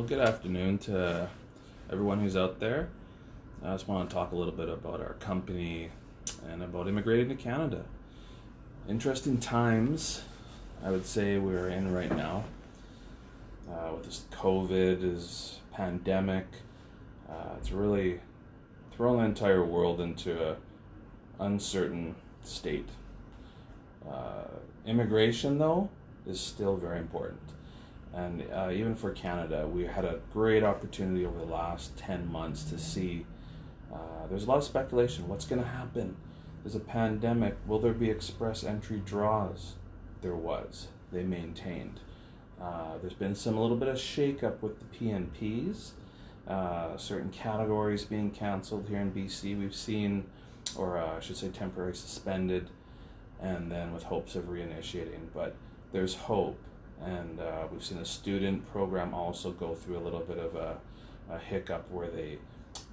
Good afternoon to everyone who's out there. I just want to talk a little bit about our company and about immigrating to Canada. Interesting times, I would say, we're in right now with this COVID, this pandemic. It's really thrown the entire world into an uncertain state. Immigration, though, is still very important. And even for Canada, we had a great opportunity over the last 10 months to see there's a lot of speculation. What's going to happen? There's a pandemic. Will there be express entry draws? There was. They maintained. There's been a little bit of shakeup with the PNPs. Certain categories being canceled here in BC. We've seen, or I should say temporarily suspended, and then with hopes of reinitiating. But there's hope. And we've seen a student program also go through a little bit of a hiccup where they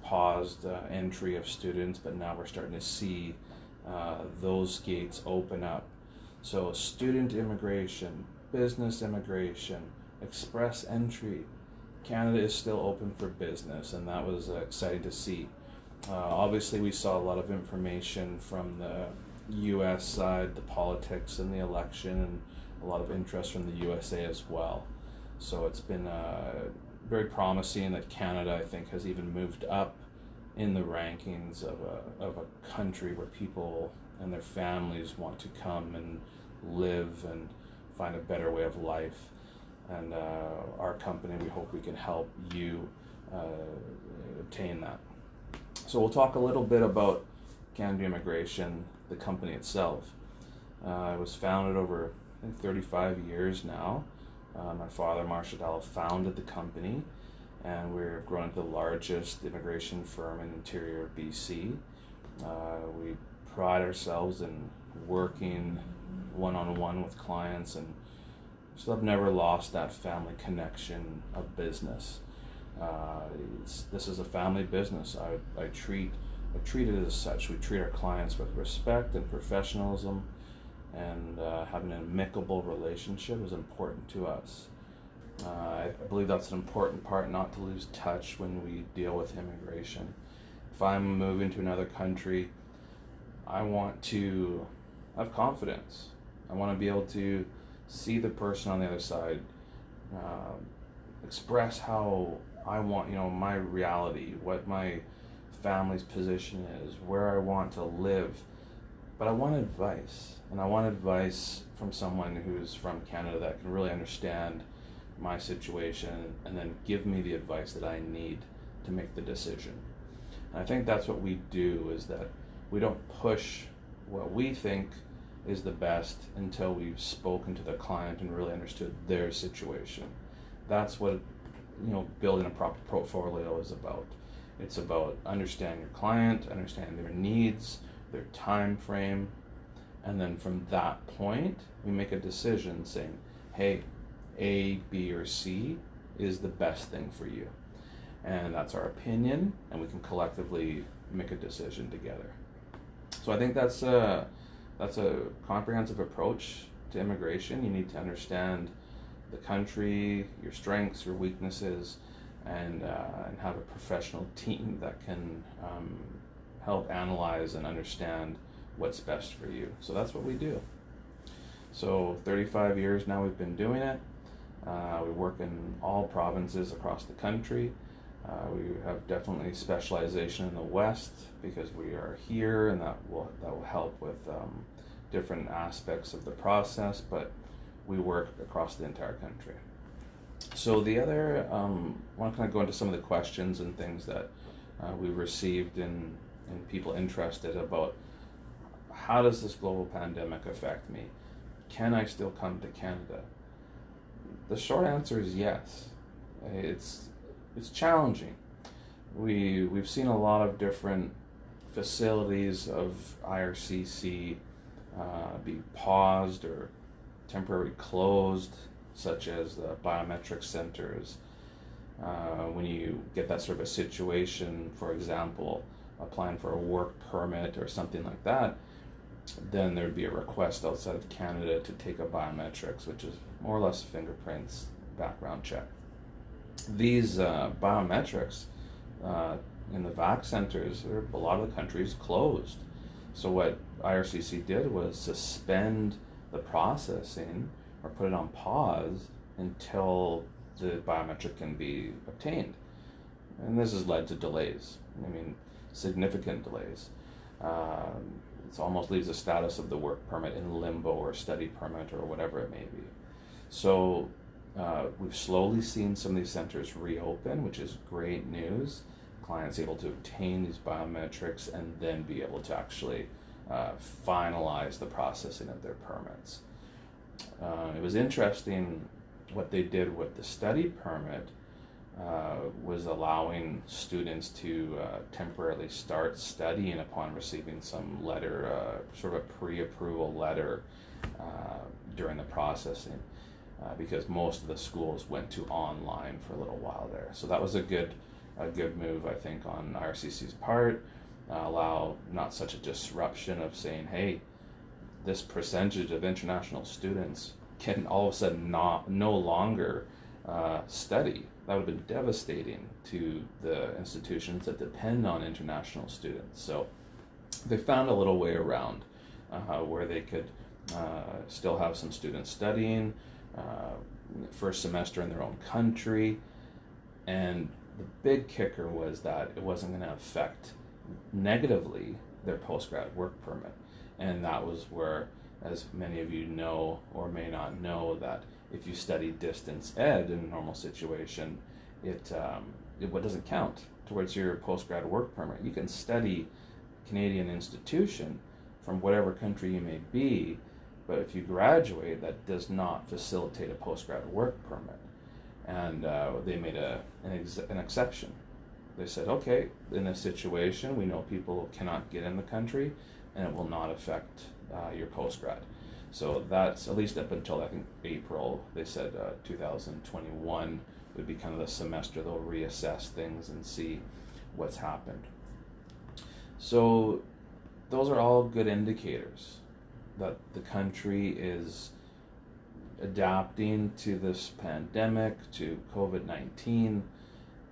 paused entry of students, but now we're starting to see those gates open up. So student immigration, business immigration, express entry, Canada is still open for business, and that was exciting to see. Obviously, we saw a lot of information from the U.S. side, the politics and the election, and a lot of interest from the USA as well. So it's been very promising that Canada, I think, has even moved up in the rankings of a country where people and their families want to come and live and find a better way of life. And our company, we hope we can help you obtain that. So we'll talk a little bit about Canada Immigration, the company itself. It was founded over 35 years now. My father, Jamie Dowla, founded the company, and we're grown into the largest immigration firm in interior BC. We pride ourselves in working one-on-one with clients, and still have never lost that family connection of business. This is a family business. I treat it as such. We treat our clients with respect and professionalism, and having an amicable relationship is important to us. I believe that's an important part, not to lose touch when we deal with immigration. If I'm moving to another country, I want to have confidence. I want to be able to see the person on the other side, express how I want, my reality, what my family's position is, where I want to live. But I want advice, and I want advice from someone who's from Canada that can really understand my situation and then give me the advice that I need to make the decision. And I think that's what we do, is that we don't push what we think is the best until we've spoken to the client and really understood their situation. That's what building a proper portfolio is about. It's about understanding your client, understanding their needs, their time frame, and then from that point we make a decision saying, hey, A, B, or C is the best thing for you. And that's our opinion, and we can collectively make a decision together. So I think that's a comprehensive approach to immigration. You need to understand the country, your strengths, your weaknesses, and have a professional team that can help analyze and understand what's best for you. So that's what we do. So 35 years now we've been doing it. We work in all provinces across the country. We have definitely specialization in the West because we are here, and that will help with different aspects of the process, but we work across the entire country. So the other, I want to kind of go into some of the questions and things that we've received and people interested about how does this global pandemic affect me? Can I still come to Canada? The short answer is yes. It's challenging. We've seen a lot of different facilities of IRCC be paused or temporarily closed, such as the biometric centers. When you get that sort of a situation, for example, applying for a work permit or something like that, then there'd be a request outside of Canada to take a biometrics, which is more or less fingerprints background check. These biometrics in the vac centers, a lot of the countries closed. So what IRCC did was suspend the processing or put it on pause until the biometric can be obtained. And this has led to delays. I mean, significant delays. It almost leaves the status of the work permit in limbo or study permit or whatever it may be. So we've slowly seen some of these centers reopen, which is great news. Clients able to obtain these biometrics and then be able to actually finalize the processing of their permits. It was interesting what they did with the study permit. Was allowing students to temporarily start studying upon receiving some letter, sort of a pre-approval letter during the processing, because most of the schools went to online for a little while there. So that was a good move, I think, on IRCC's part. Allow not such a disruption of saying, hey, this percentage of international students can all of a sudden no longer study. That would have been devastating to the institutions that depend on international students. So they found a little way around where they could still have some students studying first semester in their own country. And the big kicker was that it wasn't going to affect negatively their postgrad work permit. And that was where, as many of you know or may not know, that if you study distance ed in a normal situation, it doesn't count towards your postgrad work permit. You can study Canadian institution from whatever country you may be, but if you graduate, that does not facilitate a postgrad work permit. And they made an exception. They said, okay, in this situation, we know people cannot get in the country, and it will not affect your postgrad. So that's, at least up until I think April, they said 2021 would be kind of the semester they'll reassess things and see what's happened. So those are all good indicators that the country is adapting to this pandemic, to COVID-19,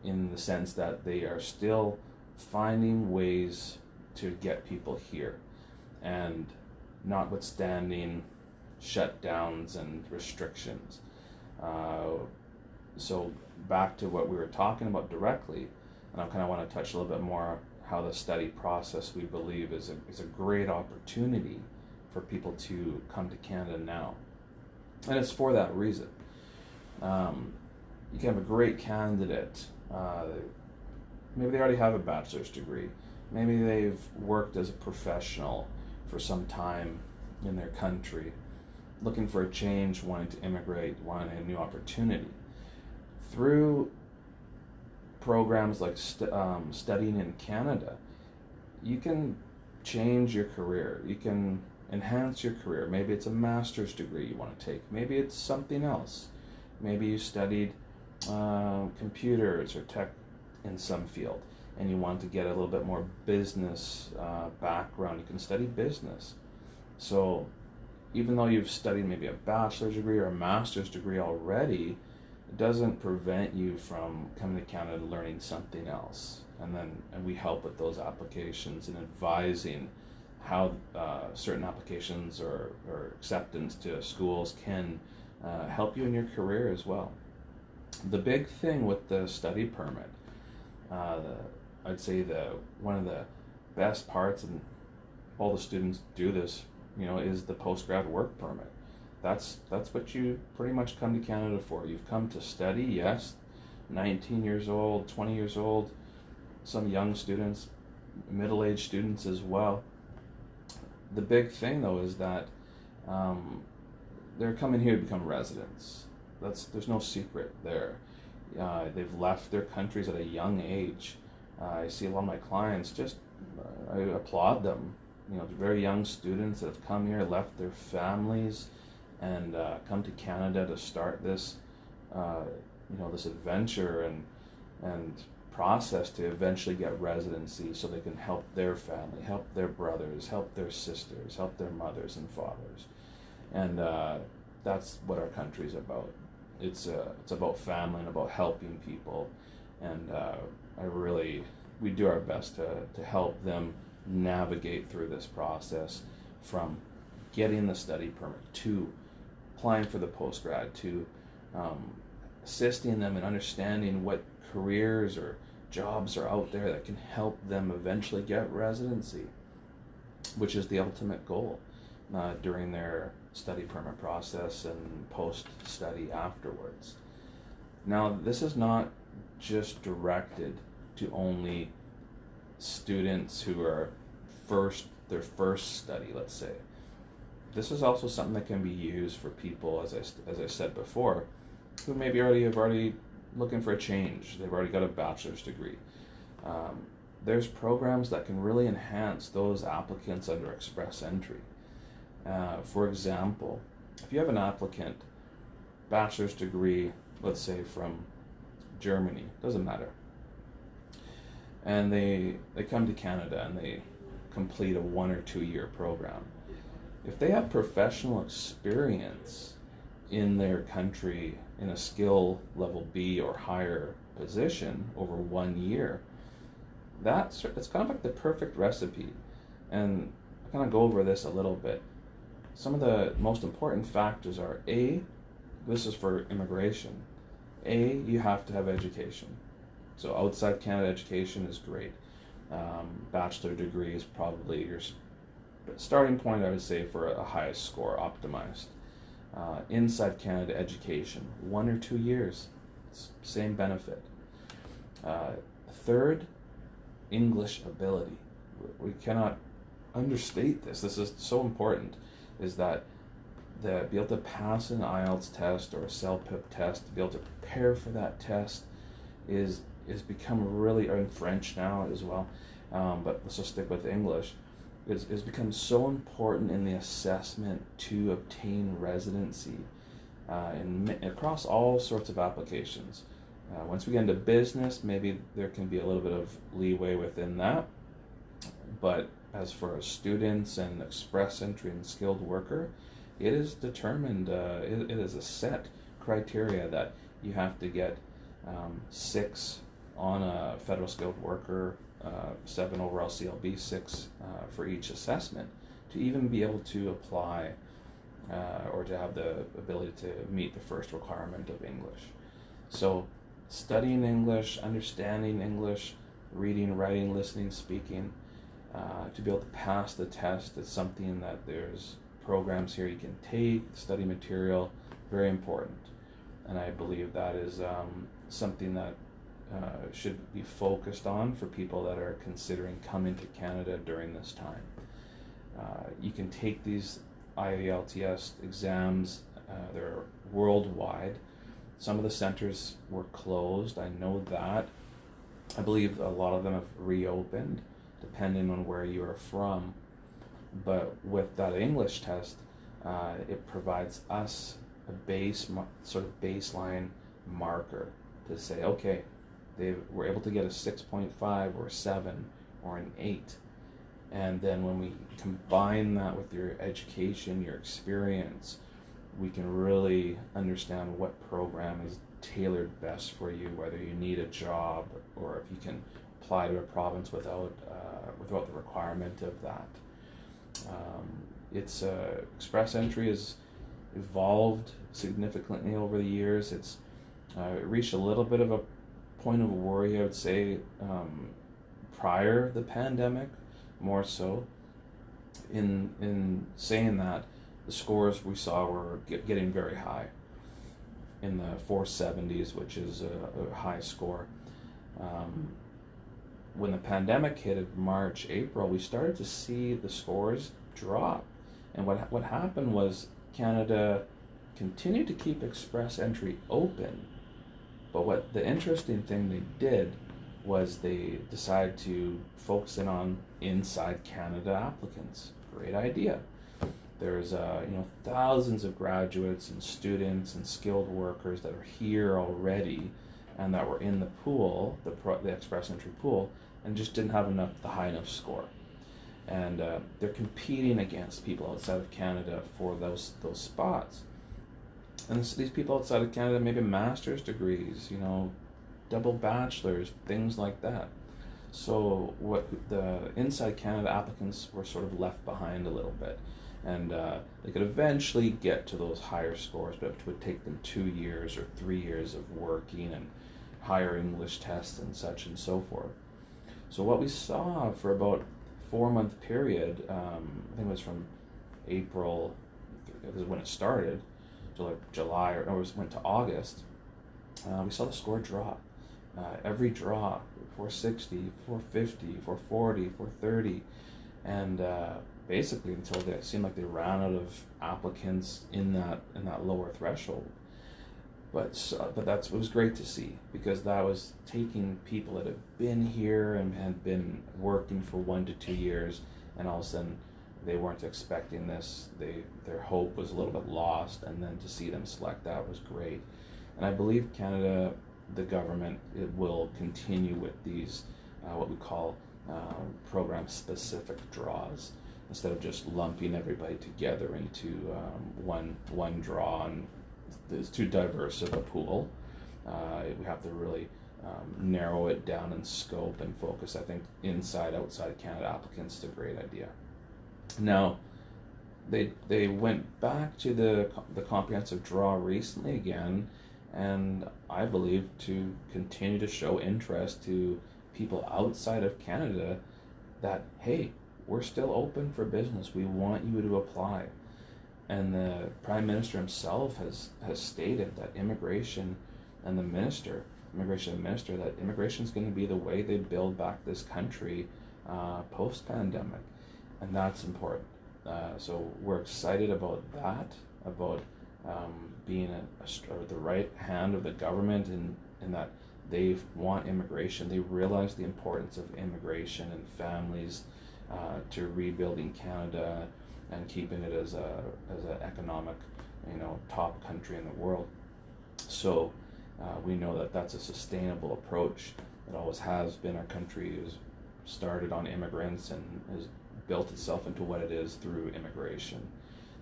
in the sense that they are still finding ways to get people here. And notwithstanding shutdowns and restrictions. So back to what we were talking about directly, and I kind of want to touch a little bit more how the study process, we believe, is a great opportunity for people to come to Canada now. And it's for that reason. You can have a great candidate. Maybe they already have a bachelor's degree. Maybe they've worked as a professional for some time in their country, looking for a change, wanting to immigrate, wanting a new opportunity. Through programs like studying in Canada, you can change your career. You can enhance your career. Maybe it's a master's degree you want to take. Maybe it's something else. Maybe you studied computers or tech in some field, and you want to get a little bit more business background. You can study business. So even though you've studied maybe a bachelor's degree or a master's degree already, it doesn't prevent you from coming to Canada and learning something else. And we help with those applications and advising how certain applications or acceptance to schools can help you in your career as well. The big thing with the study permit, I'd say one of the best parts, and all the students do this, is the postgrad work permit. That's what you pretty much come to Canada for. You've come to study, yes, 19 years old, 20 years old, some young students, middle-aged students as well. The big thing, though, is that they're coming here to become residents. There's no secret there. They've left their countries at a young age. I see a lot of my clients, I applaud them. Very young students that have come here, left their families, and come to Canada to start this, this adventure and process to eventually get residency, so they can help their family, help their brothers, help their sisters, help their mothers and fathers. And that's what our country's about. It's about family and about helping people, and we do our best to help them navigate through this process, from getting the study permit to applying for the postgrad, to assisting them in understanding what careers or jobs are out there that can help them eventually get residency, which is the ultimate goal during their study permit process and post-study afterwards. Now, this is not just directed to only students who are their first study, let's say. This is also something that can be used for people, as I said before, who maybe already looking for a change. They've already got a bachelor's degree. There's programs that can really enhance those applicants under express entry. For example, if you have an applicant, bachelor's degree, let's say from Germany, doesn't matter, and they come to Canada and they complete a 1 or 2 year program. If they have professional experience in their country in a skill level B or higher position over 1 year, it's kind of like the perfect recipe. And I'm going to go over this a little bit. Some of the most important factors are this is for immigration. You have to have education. So outside Canada, education is great. Bachelor degree is probably your starting point, I would say, for a highest score, optimized. Inside Canada, education, 1 or 2 years, same benefit. Third, English ability. We cannot understate this. This is so important, is that be able to pass an IELTS test or a CELPIP test, to be able to prepare for that test is become really, or in French now as well, but let's just stick with English, is become so important in the assessment to obtain residency across all sorts of applications. Once we get into business, maybe there can be a little bit of leeway within that, but as for students and express entry and skilled worker, it is determined, it is a set criteria that you have to get 6 on a federal skilled worker, 7 overall CLB, 6 for each assessment, to even be able to apply or to have the ability to meet the first requirement of English. So studying English, understanding English, reading, writing, listening, speaking, to be able to pass the test is something that there's programs here you can take, study material, very important. And I believe that is something that should be focused on for people that are considering coming to Canada during this time. You can take these IELTS exams, they're worldwide. Some of the centers were closed, I know that. I believe a lot of them have reopened, depending on where you are from. But with that English test, it provides us a sort of baseline marker to say, okay, they were able to get a 6.5 or a 7 or an 8. And then when we combine that with your education, your experience, we can really understand what program is tailored best for you, whether you need a job or if you can apply to a province without the requirement of that. Express entry has evolved significantly over the years. It's reached a little bit of a point of worry, I would say, prior to the pandemic, more so. In saying that, the scores we saw were getting very high, in the 470s, which is a high score. When the pandemic hit in March, April, we started to see the scores drop. And what happened was Canada continued to keep express entry open. But what the interesting thing they did was they decided to focus in on inside Canada applicants. Great idea. There's thousands of graduates and students and skilled workers that are here already and that were in the pool, the express entry pool, and just didn't have the high enough score. And they're competing against people outside of Canada for those spots. And these people outside of Canada, maybe master's degrees, double bachelors, things like that. So what the inside Canada applicants were sort of left behind a little bit, and they could eventually get to those higher scores, but it would take them 2 years or 3 years of working and higher English tests and such and so forth. So what we saw for about 4 month period, I think it was from April, this is when it started, to like July, or it went to August, we saw the score drop. Every draw, 460, 450, 440, 430, and basically until it seemed like they ran out of applicants in that lower threshold. But it was great to see, because that was taking people that have been here and had been working for 1 to 2 years, and all of a sudden they weren't expecting this. Their hope was a little bit lost, and then to see them select that was great. And I believe Canada, the government, it will continue with these what we call program-specific draws, instead of just lumping everybody together into one draw, and it's too diverse of a pool. We have to really narrow it down in scope and focus. I think inside, outside Canada applicants is a great idea. Now, they went back to the comprehensive draw recently again, and I believe to continue to show interest to people outside of Canada that, hey, we're still open for business. We want you to apply. And the Prime Minister himself has stated that immigration minister, that immigration is going to be the way they build back this country post-pandemic. And that's important. So we're excited about that, about being the right hand of the government, in that they want immigration. They realize the importance of immigration and families to rebuilding Canada and keeping it as an economic, top country in the world. So we know that that's a sustainable approach. It always has been. Our country is started on immigrants and has built itself into what it is through immigration.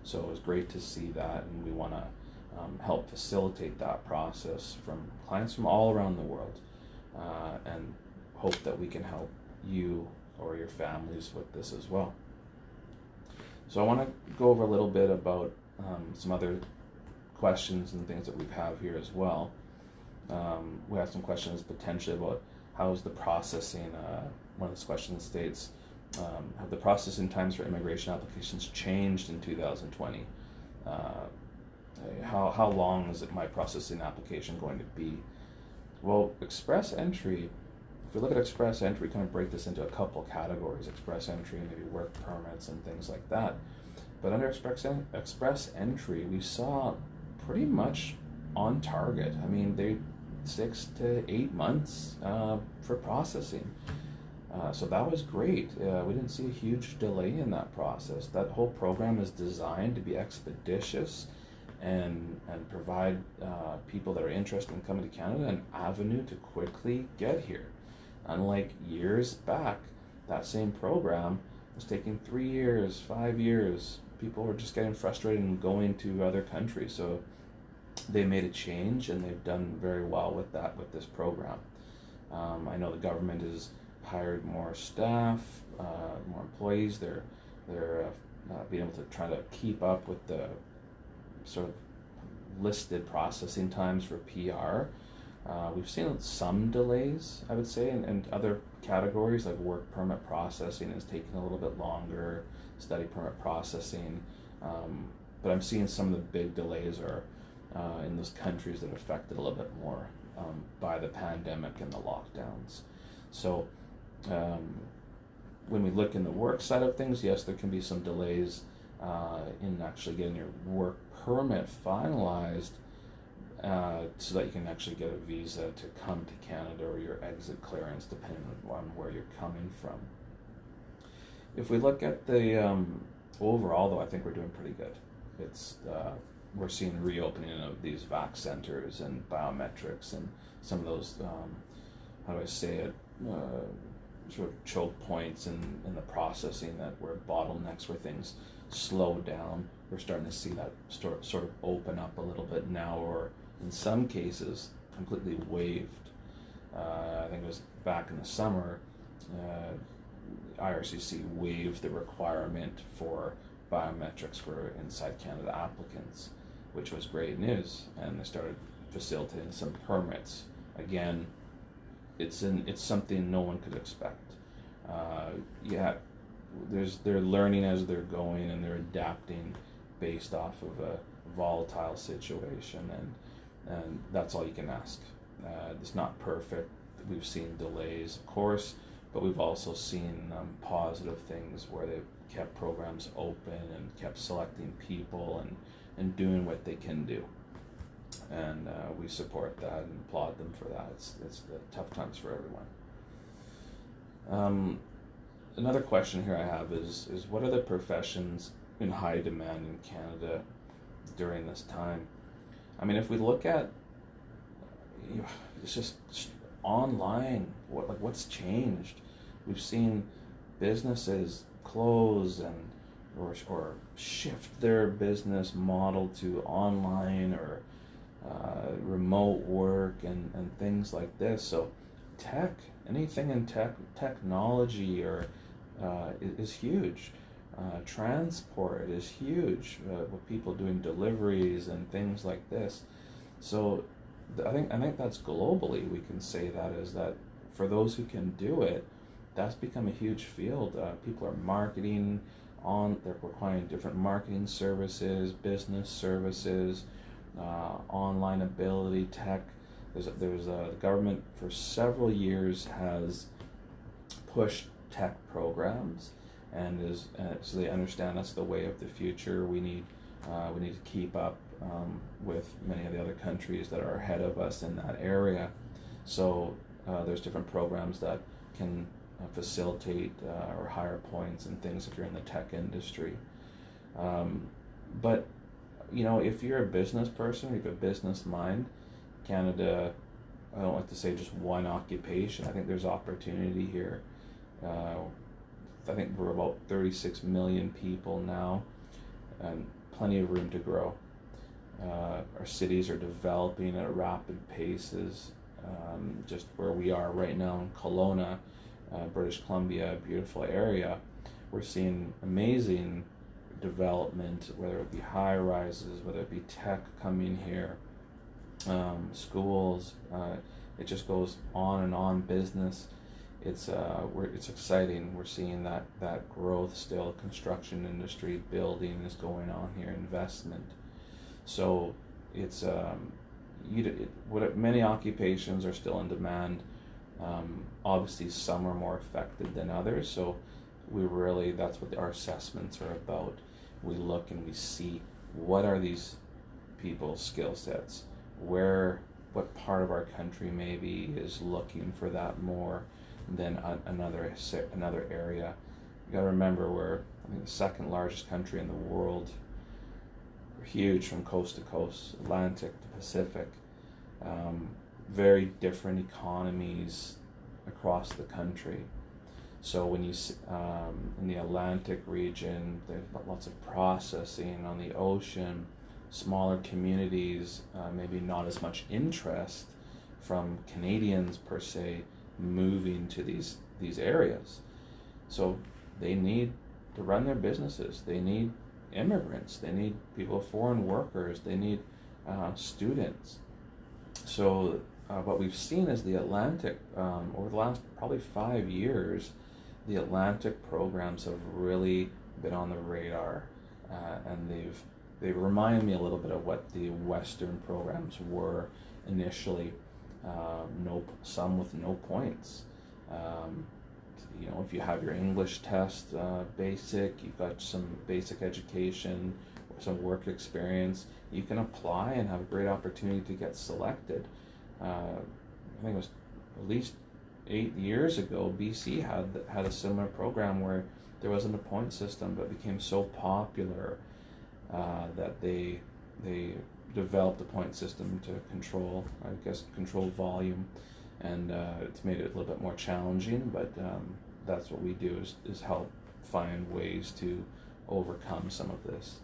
So it was great to see that, and we want to help facilitate that process from clients from all around the world, and hope that we can help you or your families with this as well. So I want to go over a little bit about some other questions and things that we have here as well. We have some questions potentially about how is the processing. One of these questions states, have the processing times for immigration applications changed in 2020? How long is my processing application going to be? Well, express entry, if we look at express entry, we kind of break this into a couple categories: express entry, maybe work permits and things like that. But under express entry, we saw pretty much on target. I mean, they 6 to 8 months for processing. So that was great. We didn't see a huge delay in that process. That whole program is designed to be expeditious and provide people that are interested in coming to Canada an avenue to quickly get here. Unlike years back, that same program was taking 3 years, 5 years. People were just getting frustrated and going to other countries. So they made a change, and they've done very well with that, with this program. I know the government has hired more staff, more employees. They're being able to try to keep up with the sort of listed processing times for PR. We've seen some delays, I would say, and other categories like work permit processing is taking a little bit longer, study permit processing, but I'm seeing some of the big delays are in those countries that are affected a little bit more by the pandemic and the lockdowns. So when we look in the work side of things, yes, there can be some delays in actually getting your work permit finalized, so that you can actually get a visa to come to Canada, or your exit clearance, depending on where you're coming from. If we look at the overall, though, I think we're doing pretty good. It's we're seeing reopening of these vac centers and biometrics and some of those, how do I say it, sort of choke points in the processing, that were bottlenecks where things slow down. We're starting to see that sort of open up a little bit now, or in some cases completely waived. I think it was back in the summer, IRCC waived the requirement for biometrics for inside Canada applicants, which was great news, and they started facilitating some permits. Again, it's something no one could expect. They're learning as they're going, and they're adapting based off of a volatile situation, and that's all you can ask. It's not perfect. We've seen delays, of course, but we've also seen positive things where they've kept programs open and kept selecting people and doing what they can do. And we support that and applaud them for that. It's the tough times for everyone. Another question here I have is what are the professions in high demand in Canada during this time? I mean, if we look at, it's just online, what's changed? We've seen businesses close or shift their business model to online or remote work and things like this. So anything in technology or is huge. Transport is huge, with people doing deliveries and things like this. So I think that's globally we can say that is that for those who can do it, that's become a huge field. People are marketing they're requiring different marketing services, business services, online ability, tech. There's a government for several years has pushed tech programs, and so they understand that's the way of the future. We need to keep up with many of the other countries that are ahead of us in that area. So there's different programs that can facilitate or higher points and things if you're in the tech industry. But if you're a business person, or you have a business mind, Canada, I don't like to say just one occupation. I think there's opportunity here. I think we're about 36 million people now, and plenty of room to grow. Our cities are developing at rapid paces. Just where we are right now in Kelowna, British Columbia, beautiful area, we're seeing amazing development, whether it be high rises, whether it be tech coming here, schools, it just goes on and on. Business, it's exciting. We're seeing that growth still. Construction industry, building is going on here, investment. So it's many occupations are still in demand. Obviously some are more affected than others, so that's what our assessments are about. We look and we see what are these people's skill sets, what part of our country maybe is looking for that more than another area. You gotta remember we're the second largest country in the world. We're huge from coast to coast, Atlantic to Pacific. Very different economies across the country. So when you in the Atlantic region, there's lots of processing. On the ocean, smaller communities, maybe not as much interest from Canadians per se moving to these areas. So they need to run their businesses. They need immigrants. They need people, foreign workers. They need students. So what we've seen is the Atlantic, over the last probably 5 years, the Atlantic programs have really been on the radar, and they remind me a little bit of what the Western programs were initially. Some with no points. If you have your English test basic, you've got some basic education, some work experience, you can apply and have a great opportunity to get selected. I think it was at least 8 years ago, BC had a similar program where there wasn't a point system, but became so popular that they developed a point system to control volume, and it's made it a little bit more challenging, but that's what we do is help find ways to overcome some of this.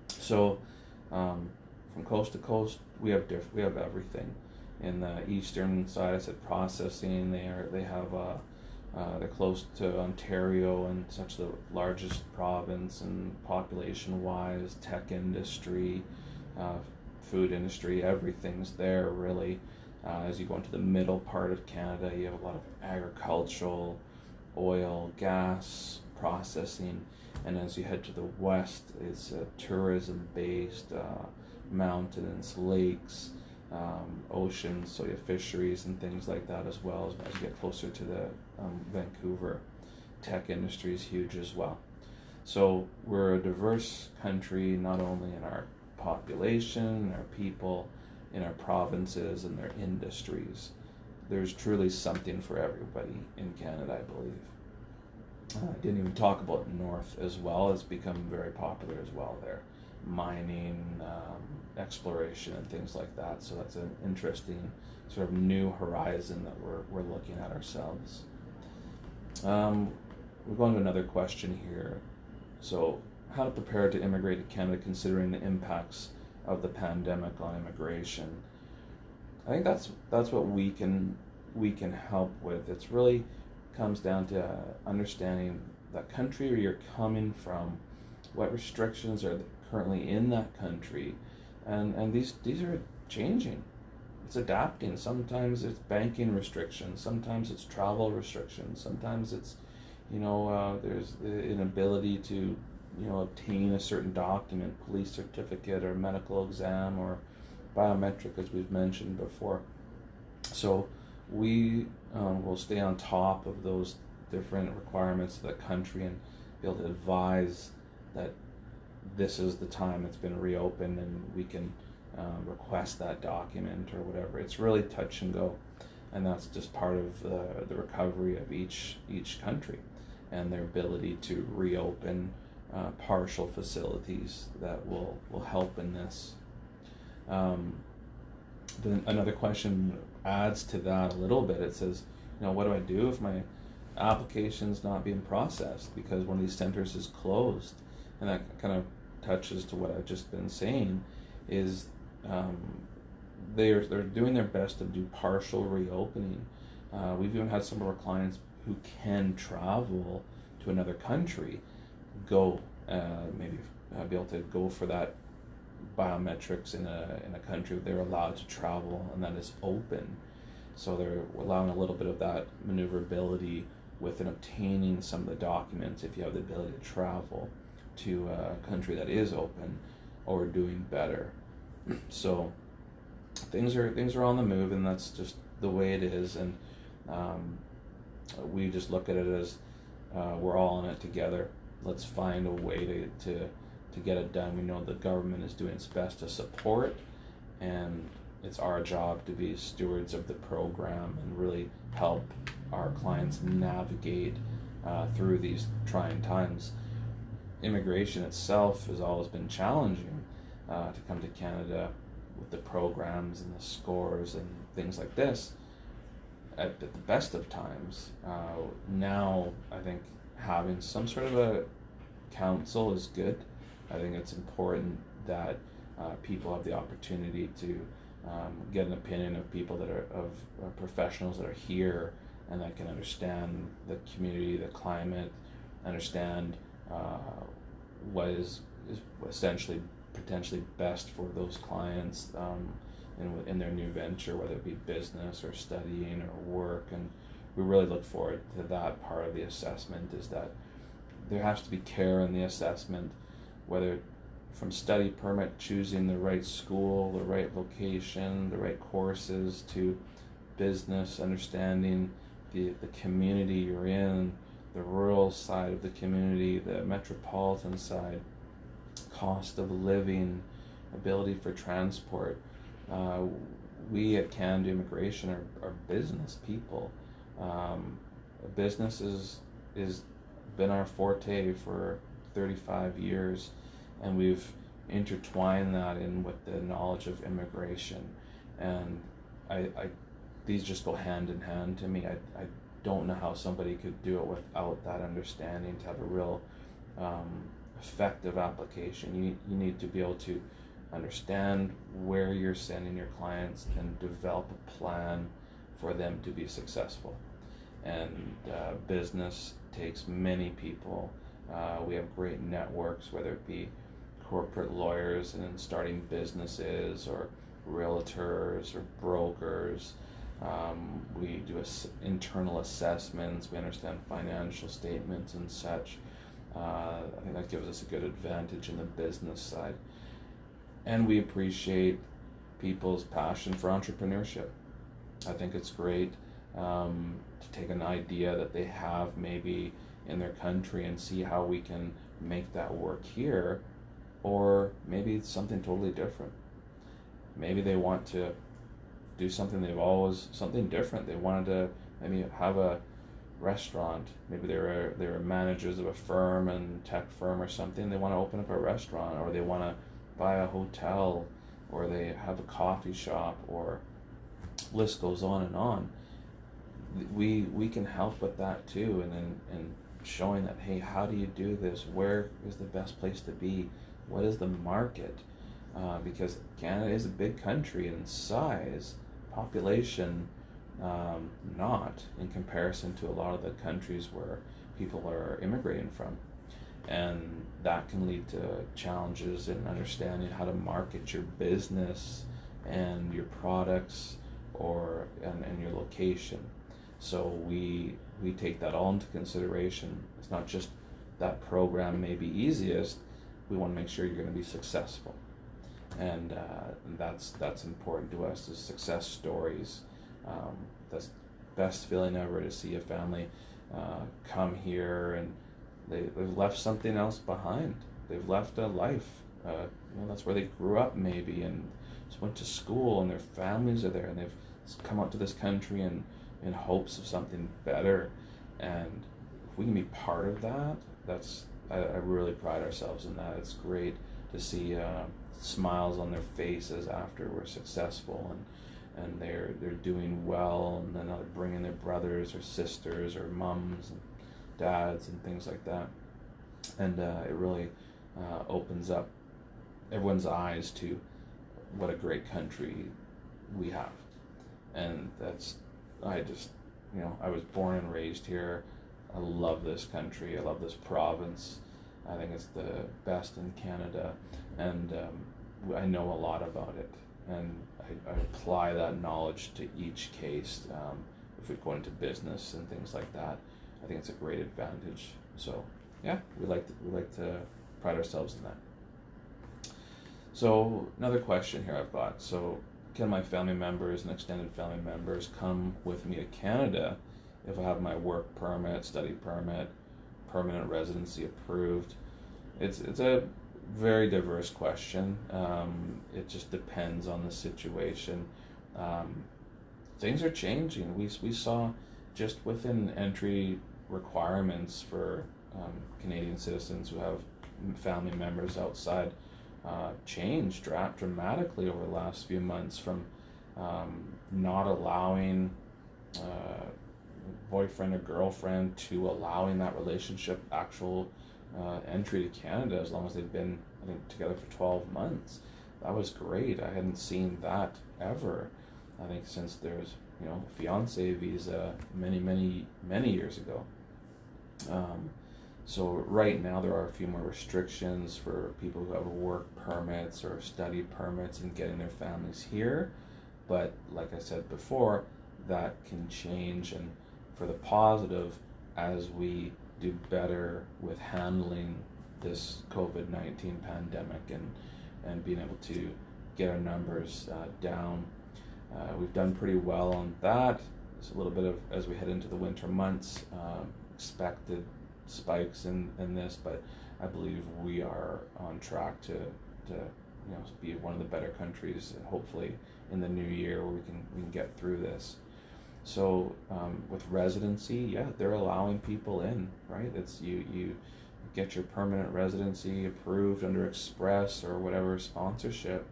So from coast to coast, we have everything. In the eastern side, I said processing. They have they're close to Ontario and such, the largest province and population-wise, tech industry, food industry, everything's there really. As you go into the middle part of Canada, you have a lot of agricultural, oil, gas, processing, and as you head to the west, it's tourism-based, mountains, lakes, oceans, so you have fisheries and things like that as well. As you get closer to the Vancouver, tech industry is huge as well. So we're a diverse country, not only in our population, our people, in our provinces and their industries. There's truly something for everybody in Canada, I believe. I didn't even talk about North as well. It's become very popular as well there. Mining, exploration and things like that. So that's an interesting sort of new horizon that we're looking at ourselves. We're going to another question here. So, how to prepare to immigrate to Canada considering the impacts of the pandemic on immigration? I think that's what we can help with. It's really comes down to understanding the country where you're coming from, what restrictions are currently in that country, and these are changing. It's adapting. Sometimes it's banking restrictions, sometimes it's travel restrictions, sometimes it's there's the inability to obtain a certain document, police certificate or medical exam or biometric, as we've mentioned before. So we will stay on top of those different requirements of the country and be able to advise that this is the time it's been reopened and we can request that document or whatever. It's really touch and go, and that's just part of the recovery of each country and their ability to reopen partial facilities that will help in this. Then another question adds to that a little bit. It says, what do I do if my application's not being processed because one of these centers is closed? And that kind of touches to what I've just been saying, is they're doing their best to do partial reopening. We've even had some of our clients who can travel to another country go maybe be able to go for that biometrics in a country they're allowed to travel and that is open. So they're allowing a little bit of that maneuverability within obtaining some of the documents if you have the ability to travel to a country that is open or doing better. So things are on the move, and that's just the way it is. And we just look at it as we're all in it together. Let's find a way to get it done. We know the government is doing its best to support, and it's our job to be stewards of the program and really help our clients navigate through these trying times. Immigration itself has always been challenging to come to Canada with the programs and the scores and things like this. At the best of times, now I think having some sort of a council is good. I think it's important that people have the opportunity to get an opinion of people that are professionals that are here and that can understand the community, the climate, understand what is essentially potentially best for those clients in their new venture, whether it be business or studying or work. And we really look forward to that part of the assessment, is that there has to be care in the assessment, whether from study permit, choosing the right school, the right location, the right courses, to business, understanding the community you're in, the rural side of the community, the metropolitan side, cost of living, ability for transport. We at Canada Immigration are business people. Business is been our forte for 35 years, and we've intertwined that in with the knowledge of immigration. And I these just go hand in hand to me. I don't know how somebody could do it without that understanding to have a real effective application. You need to be able to understand where you're sending your clients and develop a plan for them to be successful. And business takes many people. We have great networks, whether it be corporate lawyers and then starting businesses, or realtors or brokers. We do internal assessments. We understand financial statements and such. I think that gives us a good advantage in the business side. And we appreciate people's passion for entrepreneurship. I think it's great to take an idea that they have maybe in their country and see how we can make that work here, or maybe it's something totally different. Maybe they want to do something something different. They wanted to maybe have a restaurant. Maybe they were managers of a firm and tech firm or something. They want to open up a restaurant, or they want to buy a hotel, or they have a coffee shop, or list goes on and on. We can help with that too, and showing that, hey, how do you do this? Where is the best place to be? What is the market? Because Canada is a big country in size, population, not in comparison to a lot of the countries where people are immigrating from. And that can lead to challenges in understanding how to market your business and your products and your location. So we take that all into consideration. It's not just that program may be easiest. We want to make sure you're going to be successful. And that's important to us, is success stories. That's the best feeling ever, to see a family come here and they've left something else behind. They've left a life. That's where they grew up maybe, and just went to school, and their families are there, and they've come out to this country in hopes of something better. And if we can be part of that, I really pride ourselves in that. It's great to see smiles on their faces after we're successful, and they're doing well, and then they're bringing their brothers or sisters or mums and dads and things like that. And it really opens up everyone's eyes to what a great country we have. And I was born and raised here. I love this country. I love this province. I think it's the best in Canada, and I know a lot about it, and I apply that knowledge to each case. If we go into business and things like that, I think it's a great advantage. So yeah, we like to pride ourselves in that. So another question here I've got. So can my family members and extended family members come with me to Canada if I have my work permit, study permit, permanent residency approved? It's a very diverse question. It just depends on the situation. Things are changing. We saw just within entry requirements for Canadian citizens who have family members outside changed dramatically over the last few months, from not allowing boyfriend or girlfriend to allowing that relationship actual entry to Canada, as long as they've been, I think, together for 12 months. That was great. I hadn't seen that ever, I think, since there's fiance visa many years ago. So right now there are a few more restrictions for people who have work permits or study permits and getting their families here. But like I said before, that can change, and for the positive, as we do better with handling this COVID-19 pandemic and being able to get our numbers down. We've done pretty well on that. There's a little bit of, as we head into the winter months, expected spikes in this, but I believe we are on track to be one of the better countries, hopefully in the new year, where we can get through this. So with residency, yeah, they're allowing people in, right? It's you get your permanent residency approved under Express or whatever sponsorship,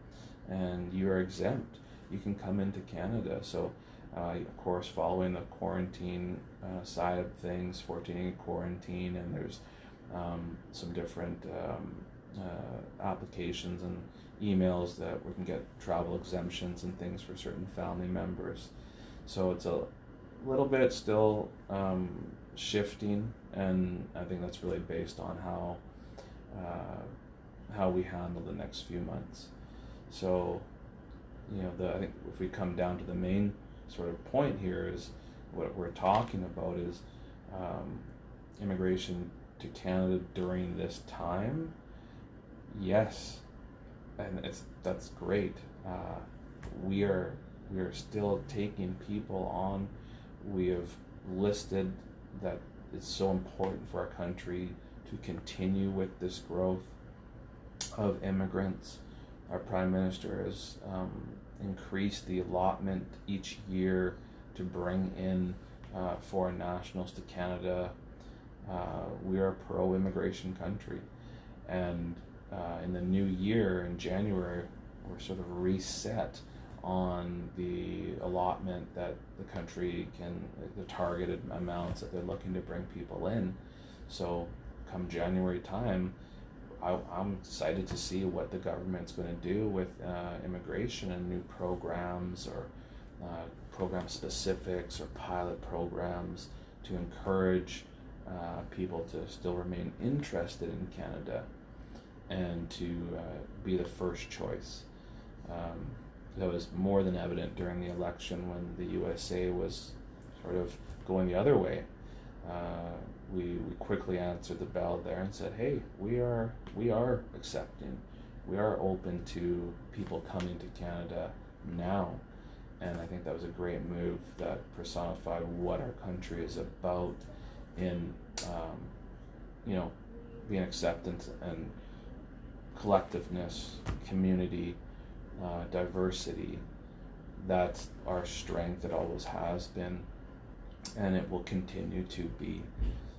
and you are exempt. You can come into Canada. So Of course, following the quarantine side of things, 14-day quarantine, and there's some different applications and emails that we can get travel exemptions and things for certain family members. So it's a little bit still shifting, and I think that's really based on how we handle the next few months. So, I think if we come down to the main sort of point here is what we're talking about is immigration to Canada during this time. Yes, and that's great. We are still taking people on. We have listed that it's so important for our country to continue with this growth of immigrants. Our Prime Minister has increased the allotment each year to bring in foreign nationals to Canada. We are a pro-immigration country, and in the new year, in January, we're sort of reset on the allotment that the country can, the targeted amounts that they're looking to bring people in. So come January time, I'm excited to see what the government's going to do with immigration and new programs, or program specifics, or pilot programs to encourage people to still remain interested in Canada and to be the first choice. That was more than evident during the election when the USA was sort of going the other way. We quickly answered the bell there and said, hey, we are accepting, we are open to people coming to Canada now. And I think that was a great move that personified what our country is about in being acceptance and collectiveness, community, diversity. That's our strength. It always has been, and it will continue to be.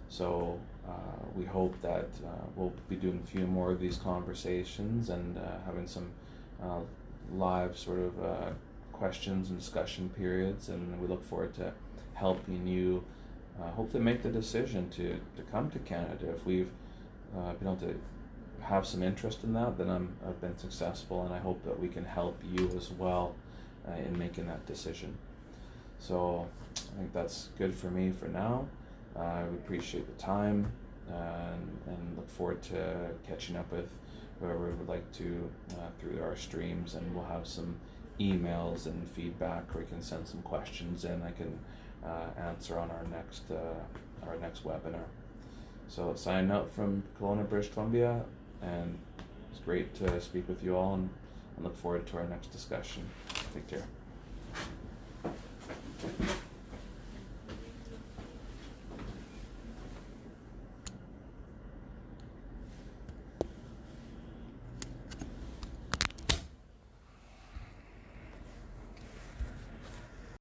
So we hope that we'll be doing a few more of these conversations and having some live sort of questions and discussion periods, and we look forward to helping you hopefully make the decision to come to Canada. If we've been able to have some interest in that, then I've been successful, and I hope that we can help you as well in making that decision. So I think that's good for me for now. We appreciate the time and look forward to catching up with whoever would like to through our streams, and we'll have some emails and feedback, or you can send some questions in I can answer on our next webinar. So signing out from Kelowna, British Columbia, and it's great to speak with you all, and look forward to our next discussion. Take care.